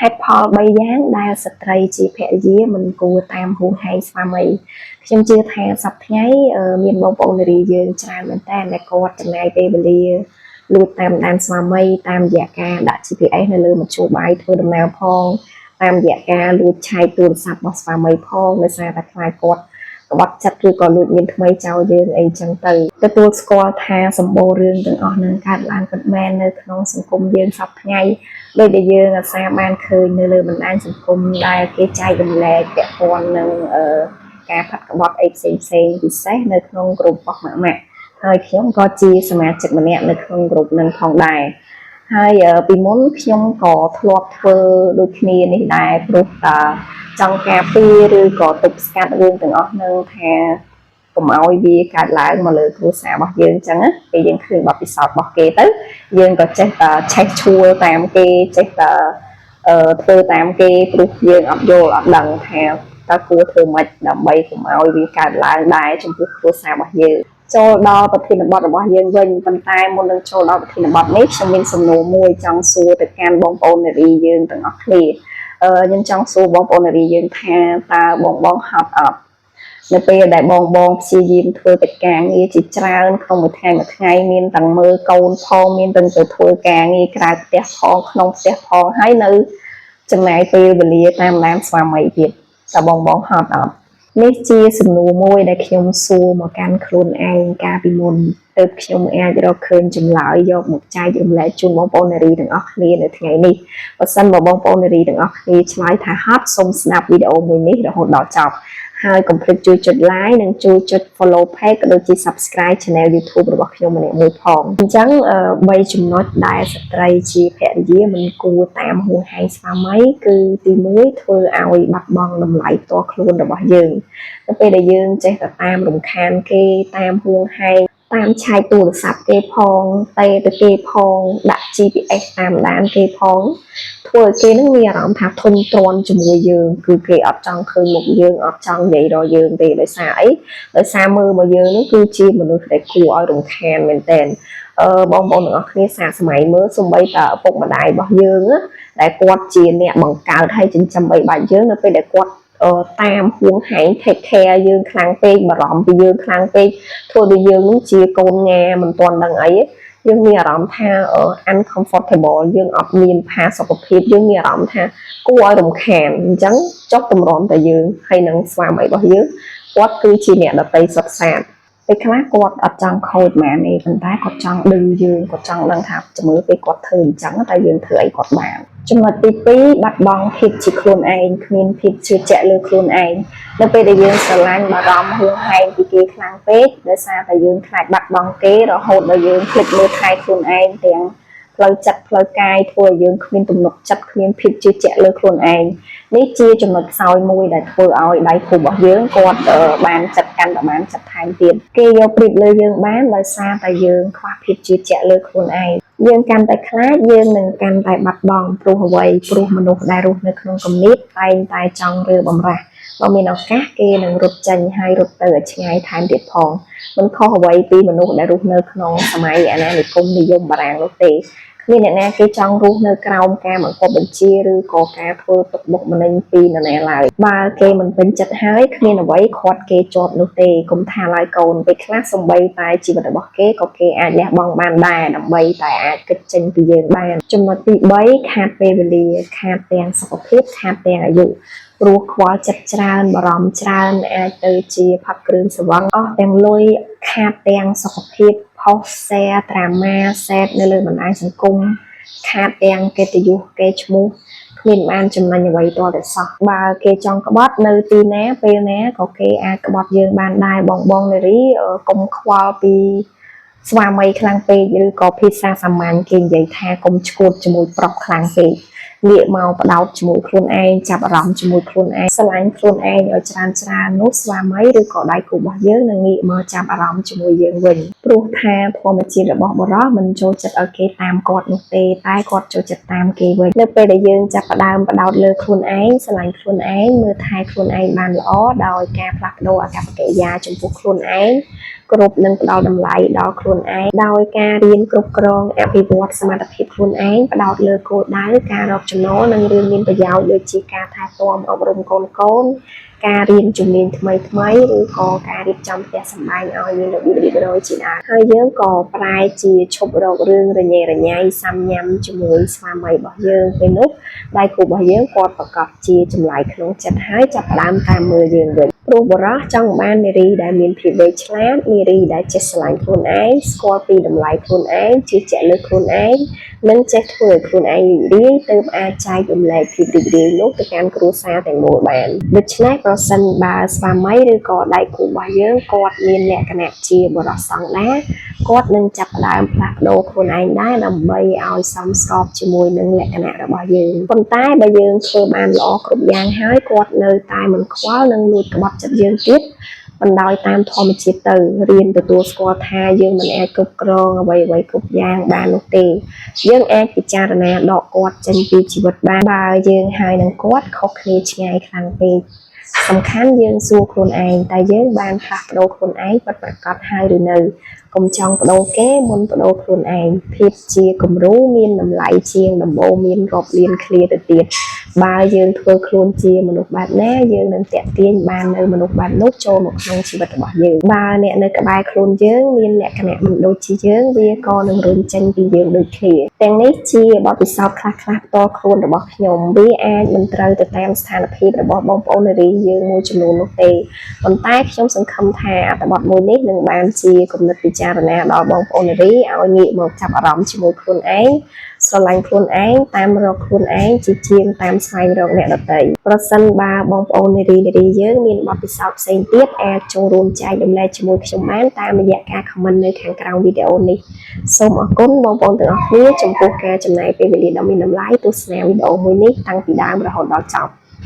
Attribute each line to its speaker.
Speaker 1: hệ phò bay dáng đa sạch tray chỉ phẹ día mình cua tam hôn hay xa mâyខ្ញុំជឿថាសប្តាហ៍មានបងប្អូននារីយើងច្រើនមែនតើដែលគាត់ចំណាយពេលវេលាលួចតាមដានស្វាមីតាមរយៈការដាក់ GPS នៅលើមធ្យោបាយធ្វើដំណើរផងតាមរយៈការលួចឆែកទូរស័ព្ទរបស់ស្វាមីផងដោយសារតែខ្លាចគាត់ក្បត់ចិត្តឬក៏លួចមានថ្មីចោលយើងអីចឹងទៅទទួលស្គាល់ថាសម្បូររឿងទាំងអស់នឹងកើតឡើងពិតមែននៅក្នុងសង្គមយើងសប្តាហ៍ដោយដែលយើងអាសាបានឃើញនៅលើបណ្ដាញសង្គមដែលគេចែករំលែកពាក់ព័ន្ធនឹងការផាត់ក្បត់អីផ្សេងពិសេសនៅក្នុងក្រុមរបស់ម៉ាក់ហើយខ្ញុំក៏ជាសមាជិកម្នាក់នៅក្នុងក្រុមនឹងផងដែរហើយពីមុនខ្ញុំក៏ធ្លាប់ធ្វើដូចគ្នានេះដែរព្រោះតាចង់ការពារឬក៏ទប់ស្កាត់រឿងទាំងអស់នឹងថាកុំឲ្យវាកើតឡើងមកលើគ្រួសាររបស់យើងអញ្ចឹងណាពេលយើងឃើញបទពិសោធន៍របស់គេទៅយើងក៏ចេះតែឆេះឈួលតាមគេចេះតែធ្វើតាមគេព្រោះយើងអត់យល់អត់ដឹងថាតើគួរធ្វើម៉េចដើម្បីកុំឲ្យវាកើតឡើងដែរចំពោះគ្រួសាររបស់យើងចូលដល់ប្រធានបទរបស់យើងវិញប៉ុន្តែមុននឹងចូលដល់ប្រធានបទនេះខ្ញុំមានសំណួរមួយចង់សួរទៅកាន់បងប្អូននារីយើងទាំងអស់គ្នាខ្ញុំចង់សួរបងប្អូននារីយើងថាតើបងហត់អត់នៅពេលដែលបងព្យាយាមធ្វើកិច្ចការងារជាច្រើនក្នុងមួយថ្ងៃមានទាំងមើលកូនផងមានទាំងទៅធ្វើការងារក្រៅផ្ទះផងក្នុងផ្ទះផងហើយនៅចំណាយពេលវេលាតាមដានស្វាមីទៀតតើបងហត់អត់នេះជាសំណួរមួយដែលខ្ញុំសួរមកកាន់ខ្លួនឯងកាលពីមុនទើបខ្ញុំអាចរកឃើញចម្លើយយកមកចែករំលែកជូនបងប្អូននារីទាំងអស់គ្នានៅថ្ងៃនេះបើសិនបើបងប្អូននារីទាំងអស់គ្នាឆ្លើយថាហត់សូមស្ដាប់វីដេអូមួយនេះរហូតដល់ចប់ហើយកុំភ្លេចជួយចុច like និងជួយចុច follow page ក៏ដូចជា subscribe channel YouTube របស់ខ្ញុំម្នាក់មួយផងអញ្ចឹង3ចំណុចដែលស្ត្រីជាភរិយាមិនគួរតាមហួងហែងស្វាមីគឺទី1ធ្វើឲ្យបាត់បង់តម្លៃផ្ទាល់ខ្លួនរបស់យើងនៅពេលដែលយើងចេះតែតាមរំខានគេតាមហួងហែងតាមឆែកទូរស័ព្ទគេផងទៅគេផងដាក់ GPS តាមដានគេផងធ្វើឲ្យគេនឹងមានអារម្មណ៍ថាធុញទ្រាន់ជាមួយយើងគឺគេអត់ចង់ឃើញមុខយើងអត់ចង់និយាយដល់យើងទេដោយសារអីដោយសារមើលមកយើងនឹងគឺជាមនុស្សដែលគួរឲ្យរំខានមែនទែនបងប្អូនទាំងអស់គ្នាសាកសម័យមើលសូម្បីតែឪពុកម្ដាយរបស់យើងដែលគាត់ជាអ្នកបង្កើតឲ្យចិញ្ចឹមបីបាច់យើងនៅពេលដែលគាត់តាមហួងហែង take care យើងខ្លាំងពេកបារម្ភពីយើងខ្លាំងពេកធ្វើឲ្យយើងនឹងជាកូនងាមិនទាន់ដឹងអីយើងមានអារម្មណ៍ថា uncomfortable យើងអត់មានផាសុកភាពយើងមានអារម្មណ៍ថាគួរឲ្យរំខានអញ្ចឹងចុះតម្រាំតែយើងហើយនឹងស្វាមីរបស់យើងគាត់គឺជាអ្នកដតីសុខសាន្តពេលខ្លះគាត់អត់ចង់ខូចម៉ានទេប៉ុន្តែគាត់ចង់ដឹងយើងគាត់ចង់ដឹងថាជំរឿពេលគាត់ធ្វើអញ្ចឹងតែយើងធ្វើអីគាត់បានចំណុចទី2បាត់បង់ភាពជាខ្លួនឯងគ្មានភាពជឿជាក់លើខ្លួនឯងនៅពេលដែលយើងស្រឡាញ់បារម្ភហួងហែងពីគេខ្លាំងពេកដោយសារតែយើងខ្លាចបាត់បង់គេរហូតដល់យើងភ្លេចមើលថែខ្លួនឯងទាំងផ្លូវចិត្តផ្លូវកាយធ្វើឲ្យយើងគ្មានទំនុកចិត្តគ្មានភាពជឿជាក់លើខ្លួនឯងនេះជាចំណុចខ្សោយមួយដែលធ្វើឲ្យដៃគូរបស់យើងគាត់បានចាត់កាន់តែបានចាត់ថែមទៀតគេយកប្រៀបលើយើងបានដោយសារតែយើងខ្វះភាពជឿជាក់លើខ្លួនឯងយើងកាន់តែខ្លាចយើងនឹងកាន់តែបាត់បង់ព្រោះអ្វីព្រោះមនុស្សដែលរស់នៅក្នុងគំនិតតែងតែចង់រើបំរាស់បើមានឱកាសគេនឹងរត់ចេញហើយរត់ទៅឲ្យឆ្ងាយថែមទៀតផងមិនខុសអ្វីពីមនុស្សដែលរស់នៅក្នុងសម័យអាណានិគមនិយមបារាំងនោះទេមានអ្នកណាគេចង់រស់នៅក្រោមការបង្គាប់បញ្ជាឬក៏ការធ្វើទុកបុកម្នេញពីនរណាឡើយបើគេមិនពេញចិត្តហើយគ្មានអ្វីខាត់គេជាប់នោះទេកុំថាឡើយកូនពេលខ្លះសំបីតែជីវិតរបស់គេក៏គេអាចលះបង់បានដែរដើម្បីតែអាចគិតចេញពីយើងបានចំណុចទី3ខាតពេលវេលាខាតទាំងសុខភាពខាតទាំងអាយុព្រោះខ្វល់ចិត្តច្រើនបារម្ភច្រើនអាចទៅជាផាត់គ្រឿងស្រវឹងអស់ទាំងលុយខាតទាំងសុខភាពផុសแชร์ត្រាម៉ាសេតនៅលើបណ្ដាញសង្គមខាតទាំងកិត្តិយសកេរ្តិ៍ឈ្មោះគ្មានបានចំណេញអ្វីទាល់តែសោះបើគេចង់ក្បត់នៅទីណាពេលណាក៏គេអាចក្បត់យើងបានដែរបងនារីកុំខ្វល់ពីស្វាមីខ្លាំងពេកឬក៏ភាសាសាមញ្ញគេនិយាយថាកុំឈួតជាមួយប្រុសខ្លាំងពេកងាកមកបដោតជាមួយខ្លួនឯងចាប់អារម្មណ៍ជាមួយខ្លួនឯងស្រឡាញ់ខ្លួនឯងឲ្យច្រើននោះស្វាមីឬក៏ដៃគូរបស់យើងនឹងងាកមកចាប់អារម្មណ៍ជាមួយយើងវិញព្រោះថាធម្មជាតិរបស់បុរសមិនចូលចិត្តឲ្យគេតាមគាត់នោះទេតែគាត់ចូលចិត្តតាមគេវិញនៅពេលដែលយើងចាប់ផ្ដើមបដោតលើខ្លួនឯងស្រឡាញ់ខ្លួនឯងមើលថែខ្លួនឯងបានល្អដោយការផ្លាស់ប្ដូរអាកប្បកិរិយាចំពោះខ្លួនឯង គ្រប់នឹងផ្ដល់តម្លៃដល់ខ្លួនឯងដោយការរៀនគ្រប់គ្រងអភិវឌ្ឍសមត្ថភាពខ្លួនឯងផ្ដោតលើគោលដៅការរកចំណូលនិងរឿងមានប្រយោជន៍ដូចជាការថែទាំអប់រំកូនការរៀនជំនាញថ្មីឬក៏ការរៀបចំផ្ទះសម្បែងឲ្យមានរបៀបរៀបរយជាដើមហើយយើងក៏ប្រែជាឈប់រករឿងរញ៉េរញ៉ៃសាំញ៉ាំជាមួយស្វាមីរបស់យើងពេលនោះដៃគូរបស់យើងគាត់ប្រកាសជាចម្លើយក្នុងចិត្តហើយចាប់ផ្ដើមតាមមើលយើងវិញព្រោះបរោះចង់បាននារីដែលមានភាពវៃឆ្លាតនារីដែលចេះស្រឡាញ់ខ្លួនឯងស្គាល់ពីតម្លៃខ្លួនឯងជឿជាក់លើខ្លួនឯងនិងចេះធ្វើឲ្យខ្លួនឯងរីករាយទើបអាចចែករំលែកភាពរីករាយនោះទៅកាន់គ្រួសារទាំងមូលបានដូច្នេះប្រសិនបើស្វាមីឬក៏ដៃគូរបស់យើងគាត់មានលក្ខណៈជាបរិសុទ្ធណាគាត់នឹងចាប់ផ្ដើមផ្លាស់ប្ដូរខ្លួនឯងដែរដើម្បីឲ្យសមស្របជាមួយនឹងលក្ខណៈរបស់យើងប៉ុន្តែបើយើងធ្វើបានល្អគ្រប់យ៉ាងហើយគាត់នៅតែមិនខ្វល់នឹងលួចក្បត់ចិត្តយើងទៀតបណ្ដោយតាមធម្មជាតិទៅរៀនទទួលស្គាល់ថាយើងមិនអាចគ្រប់គ្រងអ្វីគ្រប់យ៉ាងបាននោះទេយើងអាចពិចារណាដកគាត់ចេញពីជីវិតបានបើយើងហើយនឹងគាត់ខុសគ្នាឆ្ងាយខ្លាំងពេកសំខាន់យើងសួរខ្លួនឯងតែយើងបានផ្លាស់ប្ដូរខ្លួនឯងពិតប្រាកដហើយឬនៅកុំចង់បដូរគេមុនបដូរខ្លួនឯងភាពជាគំរូមានតម្លៃជាងដំបូងមានរាប់លានឃ្លាទៅទៀតបើយើងធ្វើខ្លួនជាមនុស្សបែបណាយើងនឹងតាក់ទាញបាននៅមនុស្សបែបនោះចូលមកក្នុងជីវិតរបស់យើងបើអ្នកនៅក្បែរខ្លួនយើងមានលក្ខណៈមិនដូចជាយើងវាក៏នឹងរុញចេញពីយើងដូចគ្នាទាំងនេះជាបទពិសោធន៍ខ្លះៗផ្ទាល់ខ្លួនរបស់ខ្ញុំវាអាចមិនត្រូវទៅតាមស្ថានភាពរបស់បងប្អូននារីយើងមួយចំនួននោះទេប៉ុន្តែខ្ញុំសង្ឃឹមថាអត្ថបទមួយនេះនឹងបានជាគំនិតពិចារណាដល់បងប្អូននារីឲ្យងាកមកចាប់អារម្មណ៍ជាមួយខ្លួនឯងស្រឡាញ់ខ្លួនឯងតាមរកខ្លួនឯងជាជាងតាមស្វែងរកអ្នកដទៃប្រសិនបើបងប្អូននារីយើងមានបទពិសោធន៍ផ្សេងទៀតអាចចូលរួមចែករំលែកជាមួយខ្ញុំបានតាមរយៈការ comment នៅខាងក្រោមវីដេអូនេះសូមអរគុណបងប្អូនទាំងអស់គ្នាចំពោះការចំណាយពេលវេលាដ៏មានតម្លៃទស្សនាវីដេអូមួយនេះតាំងពីដើមរហូតដល់ចប់